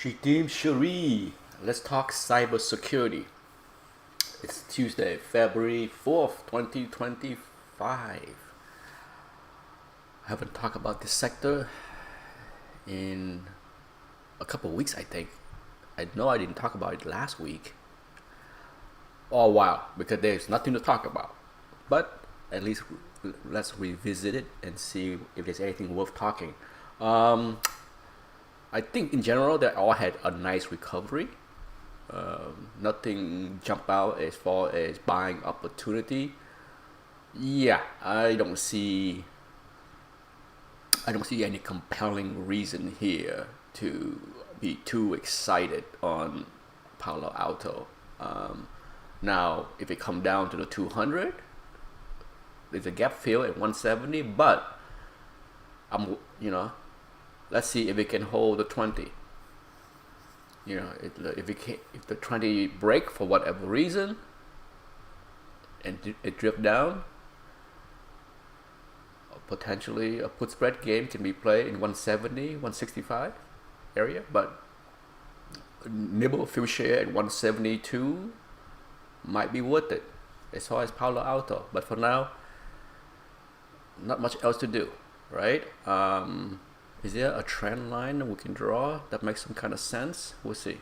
Shidim Shari. Let's talk cybersecurity. It's Tuesday, February 4th, 2025. I haven't talked about this sector in a couple of weeks, I think. I know I didn't talk about it last week. Oh wow, because there's nothing to talk about. But at least let's revisit it and see if there's anything worth talking. I think in general they all had a nice recovery. Nothing jump out as far as buying opportunity. Yeah, I don't see any compelling reason here to be too excited on Palo Alto. Now, if it come down to the 200, there's a gap fill at 170, but let's see if it can hold the 20. If the 20 break for whatever reason and it drift down, potentially a put spread game can be played in 170, 165 area, but nibble a few share at 172 might be worth it as far as Palo Alto. But for now, not much else to do, right? Is there a trend line that we can draw that makes some kind of sense? We'll see.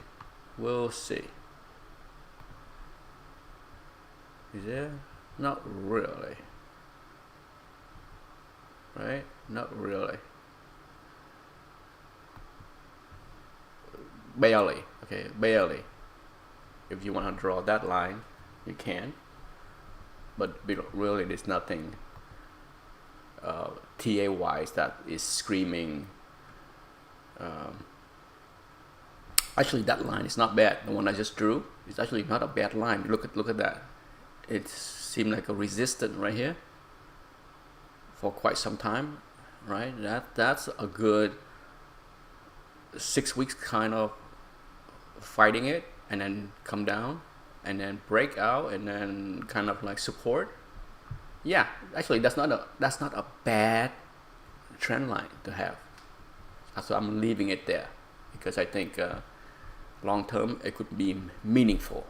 Is there? Not really. Right? Not really. Barely. Okay, barely. If you want to draw that line, you can. But really, there's nothing TA wise that is screaming. Actually, that line is not bad. The one I just drew is actually not a bad line. Look at that. It seemed like a resistance right here for quite some time, right? That's a good 6 weeks kind of fighting it, and then come down, and then break out, and then kind of like support. Yeah, actually, that's not a bad trend line to have. So I'm leaving it there because I think long term it could be meaningful.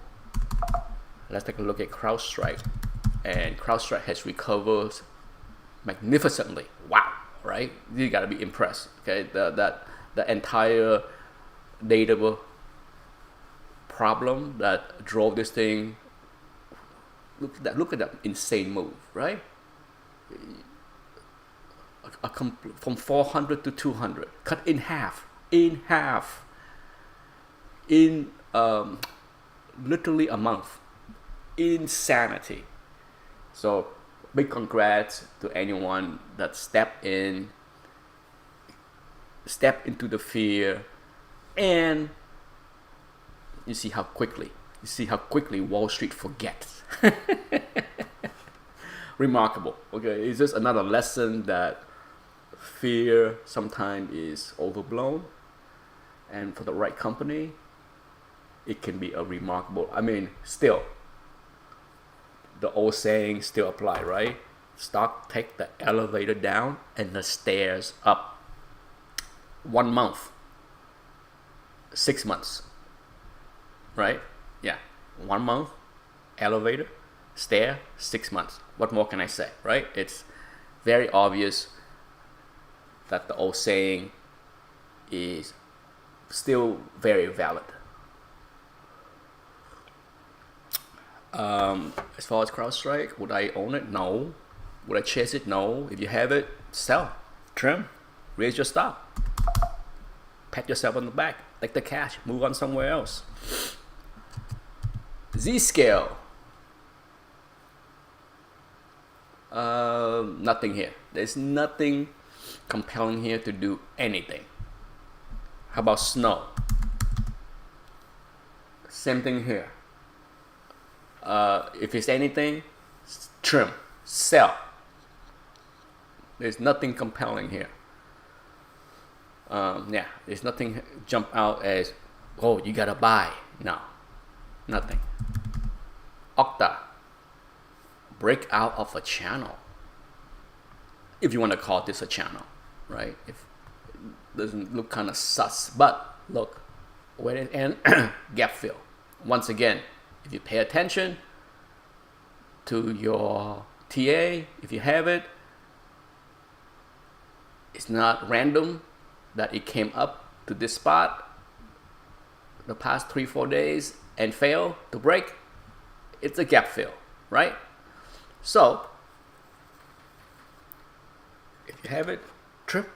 Let's take a look at CrowdStrike, and CrowdStrike has recovered magnificently. Wow, right? You gotta be impressed. Okay, the entire data problem that drove this thing. Look at that insane move, right? From 400 to 200, cut in half, in literally a month. Insanity. So big congrats to anyone that stepped into the fear, and you see how quickly Wall Street forgets. Remarkable. Okay, it's just another lesson that fear sometimes is overblown, and for the right company, it can be a remarkable. I mean, still, the old saying still apply, right? Stock take the elevator down and the stairs up. 1 month, 6 months, right? Yeah, 1 month, elevator, stair, 6 months. What more can I say, right? It's very obvious that the old saying is still very valid. As far as CrowdStrike, would I own it? No. Would I chase it? No. If you have it, sell, trim, raise your stop, pat yourself on the back, take the cash, move on somewhere else. Zscaler. Nothing here. There's nothing compelling here to do anything. How about Snow? Same thing here. If it's anything, trim, sell. There's nothing compelling here. There's nothing jump out as, oh, you gotta buy. No, nothing. OKTA, break out of a channel, if you want to call this a channel, right? If it doesn't look kind of sus, but look, where it end, gap fill. Once again, if you pay attention to your TA, if you have it, it's not random that it came up to this spot the past 3-4 days and failed to break. It's a gap fill, right? So if you have it, trim.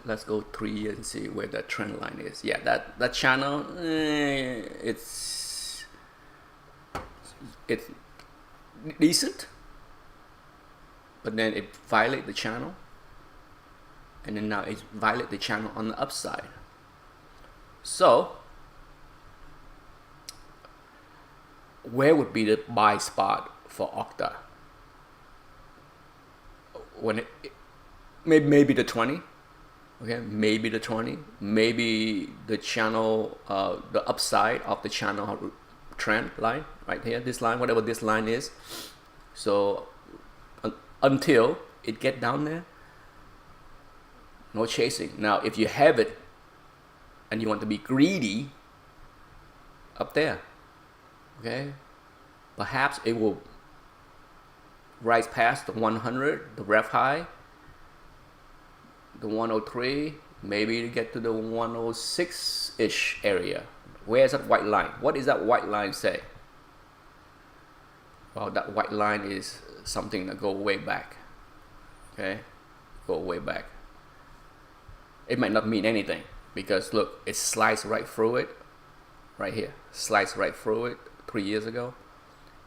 Let's go 3 years and see where that trend line is. Yeah, that channel, it's decent, but then it violates the channel, and then now it violates the channel on the upside. So where would be the buy spot for OKTA? When it maybe the 20. Okay, maybe the 20, maybe the channel, the upside of the channel trend line right here, this line, whatever this line is. So until it get down there, no chasing. Now, if you have it and you want to be greedy up there, okay, perhaps it will rise past the 100, the ref high, the 103, maybe to get to the 106-ish area. Where's that white line? What does that white line say? Well, that white line is something that go way back. Okay, go way back. It might not mean anything because look, it sliced right through it, right here, sliced right through it 3 years ago,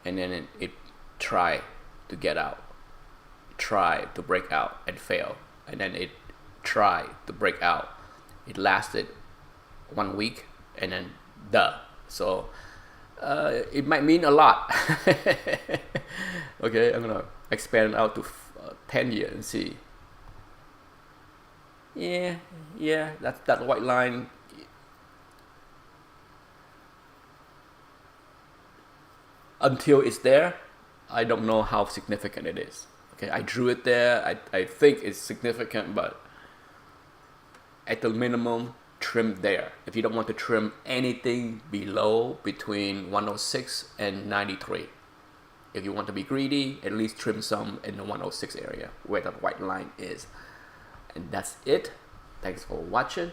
and then it tried to get out, tried to break out and fail, and then it tried to break out. It lasted 1 week and then so it might mean a lot. Okay, I'm gonna expand out to 10 years and see. Yeah, that white line, until it's there, I don't know how significant it is. Okay, I drew it there. I think it's significant, but at the minimum, trim there. If you don't want to trim anything below between 106 and 93. If you want to be greedy, at least trim some in the 106 area where that white line is. And that's it. Thanks for watching.